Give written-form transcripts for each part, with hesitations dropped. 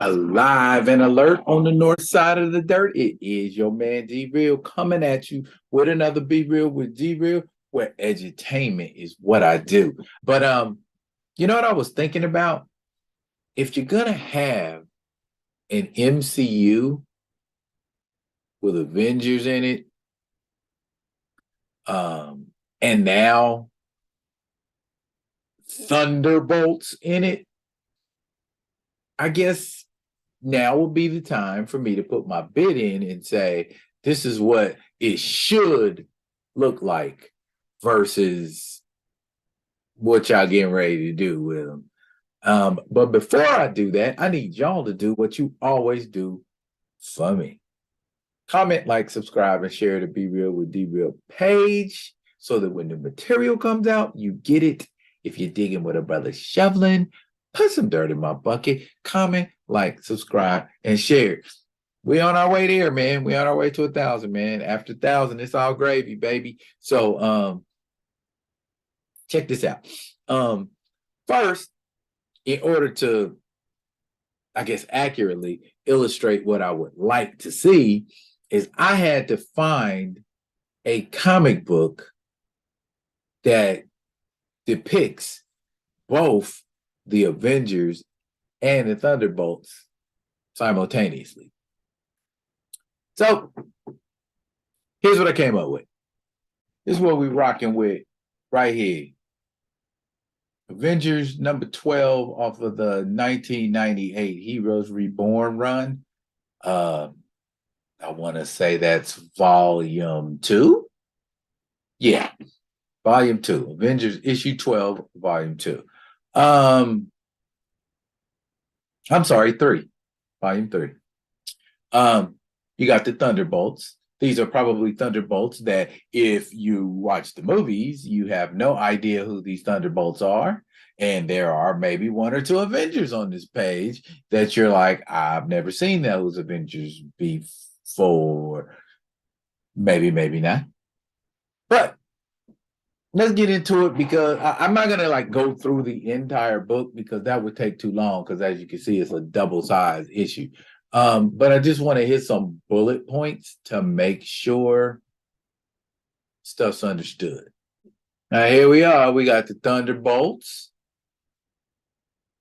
Alive and alert on the north side of the dirt. It is your man D Real coming at you with another Be Real with D Real, where edutainment is what I do. But you know what I was thinking about? If you're gonna have an MCU with Avengers in it, and now Thunderbolts in it, I guess now would be the time for me to put my bid in and say, this is what it should look like versus what y'all getting ready to do with them. But before I do that, I need y'all to do what you always do for me. Comment, like, subscribe, and share the Be Real with D Real page so that when the material comes out, you get it. If you're digging what a brother's shoveling, put some dirt in my bucket. Comment, like, subscribe, and share. We on our way there, man. We on our way to 1,000, man. After 1,000, it's all gravy, baby. So check this out. First, in order to, I guess, accurately illustrate what I would like to see, is I had to find a comic book that depicts both the Avengers and the Thunderbolts simultaneously. So here's what I came up with. This is what we're rocking with right here. Avengers number 12 off of the 1998 Heroes Reborn run. I want to say that's volume 2. Yeah, volume 2. Avengers issue 12, volume 2. I'm sorry, 3. Volume 3. You got the Thunderbolts. These are probably Thunderbolts that if you watch the movies, you have no idea who these Thunderbolts are. And there are maybe 1 or 2 Avengers on this page that you're like, I've never seen those Avengers before. Maybe, maybe not. But let's get into it because I'm not gonna like go through the entire book because that would take too long. Because as you can see, it's a double-sized issue. But I just want to hit some bullet points to make sure stuff's understood. Now here we are. We got the Thunderbolts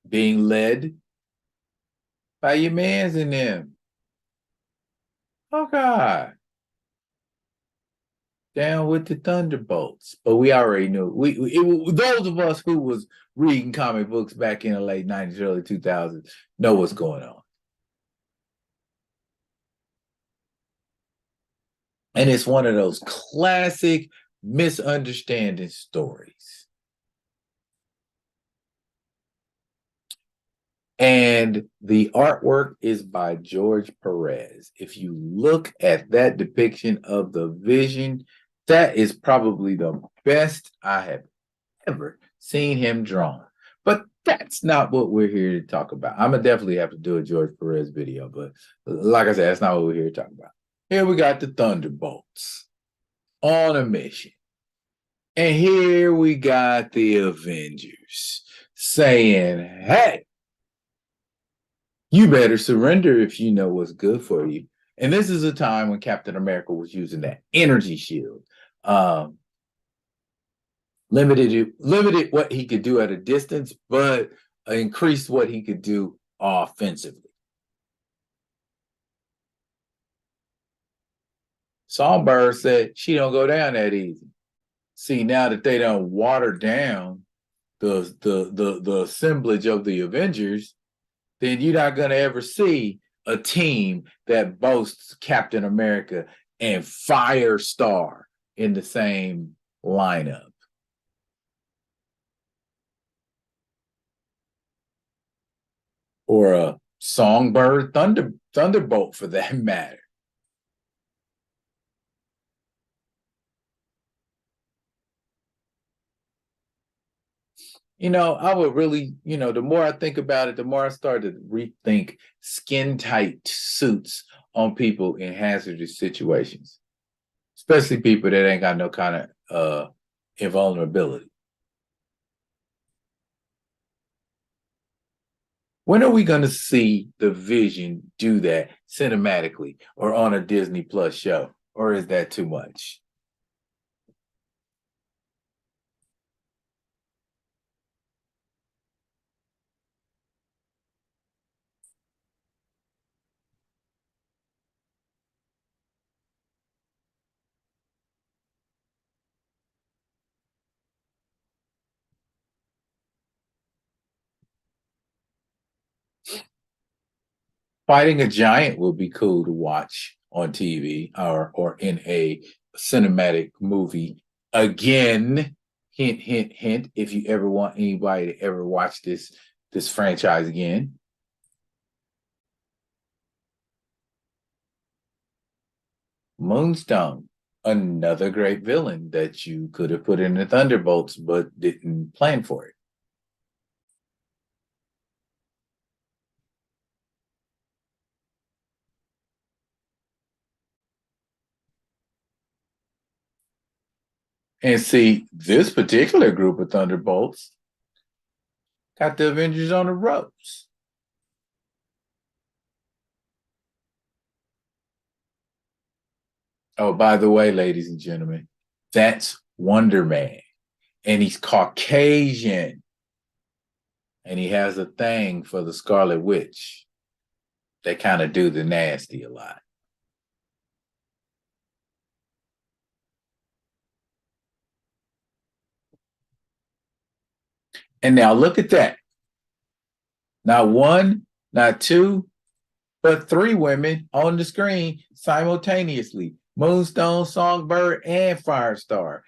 being led by your mans in them. Hawkeye. Down with the Thunderbolts. But we already knew. Those of us who was reading comic books back in the late 90s, early 2000s know what's going on. And it's one of those classic misunderstanding stories. And the artwork is by George Perez. If you look at that depiction of the Vision, that is probably the best I have ever seen him drawn. But that's not what we're here to talk about. I'm going to definitely have to do a George Perez video. But like I said, that's not what we're here to talk about. Here we got the Thunderbolts on a mission. And here we got the Avengers saying, hey, you better surrender if you know what's good for you. And this is a time when Captain America was using that energy shield. Limited what he could do at a distance, but increased what he could do offensively. Songbird said she don't go down that easy. See, now that they don't water down the assemblage of the Avengers, then you're not going to ever see a team that boasts Captain America and Firestar in the same lineup. Or a Songbird Thunderbolt for that matter. You know, I would really, the more I think about it, the more I start to rethink skin-tight suits on people in hazardous situations, especially people that ain't got no kind of invulnerability. When are we going to see the Vision do that cinematically or on a Disney Plus show? Or is that too much? Fighting a giant would be cool to watch on TV or in a cinematic movie. Again, hint, hint, hint. If you ever want anybody to ever watch this franchise again, Moonstone, another great villain that you could have put in the Thunderbolts but didn't plan for it. And see, this particular group of Thunderbolts got the Avengers on the ropes. Oh, by the way, ladies and gentlemen, that's Wonder Man. And he's Caucasian. And he has a thing for the Scarlet Witch. They kind of do the nasty a lot. And now look at that. Not one, not two, but three women on the screen simultaneously. Moonstone, Songbird, and Firestar.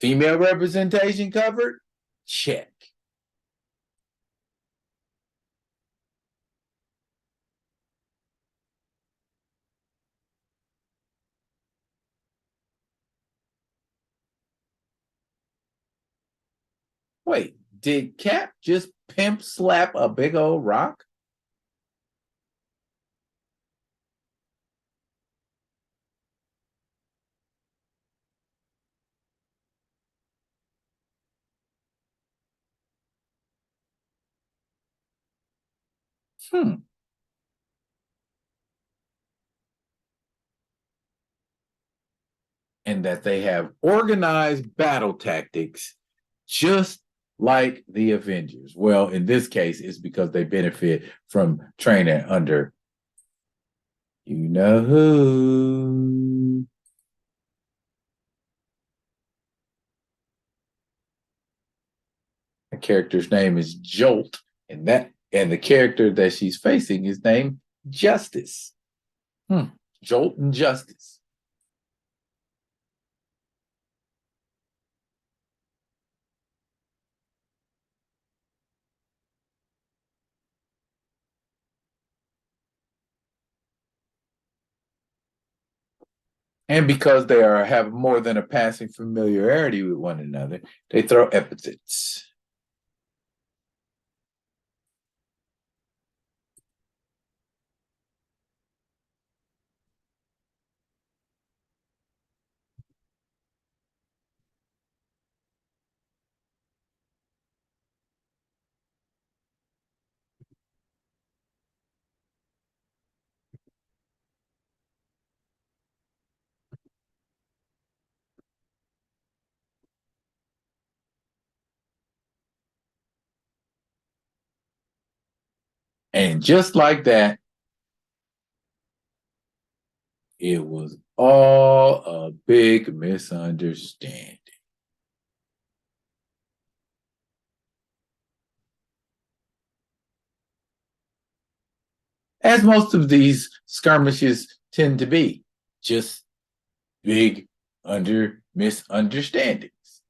Female representation covered? Check. Wait, did Cap just pimp slap a big old rock? Hmm. And that they have organized battle tactics just like the Avengers. Well, in this case, it's because they benefit from training under you know who. The character's name is Jolt, and the character that she's facing is named Justice. Hmm. Jolt and Justice. And because they are have more than a passing familiarity with one another, they throw epithets. And just like that, it was all a big misunderstanding. As most of these skirmishes tend to be, just big under misunderstandings.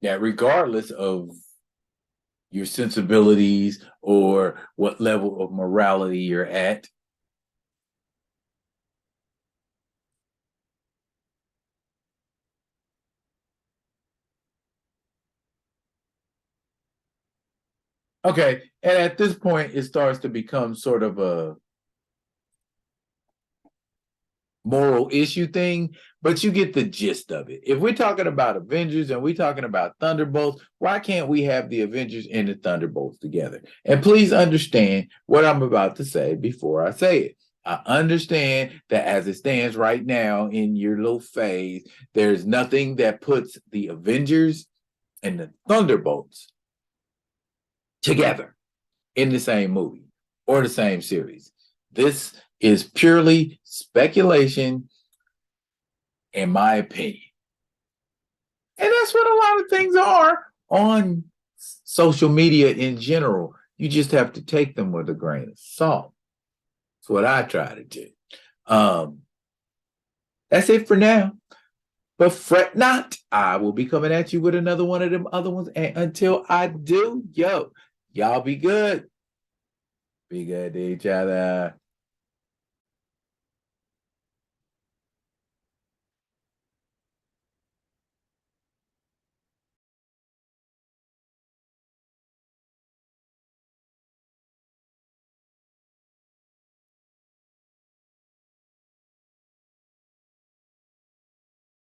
That regardless of your sensibilities or what level of morality you're at. Okay, and at this point, it starts to become sort of a moral issue thing, but you get the gist of it. If we're talking about Avengers and we're talking about Thunderbolts, why can't we have the Avengers and the Thunderbolts together? And please understand what I'm about to say before I say it. I understand that as it stands right now in your little phase, there's nothing that puts the Avengers and the Thunderbolts together in the same movie or the same series. This is purely speculation, in my opinion. And that's what a lot of things are on social media in general. You just have to take them with a grain of salt. That's what I try to do. That's it for now. But fret not, I will be coming at you with another one of them other ones. And until I do, y'all be good. Be good to each other.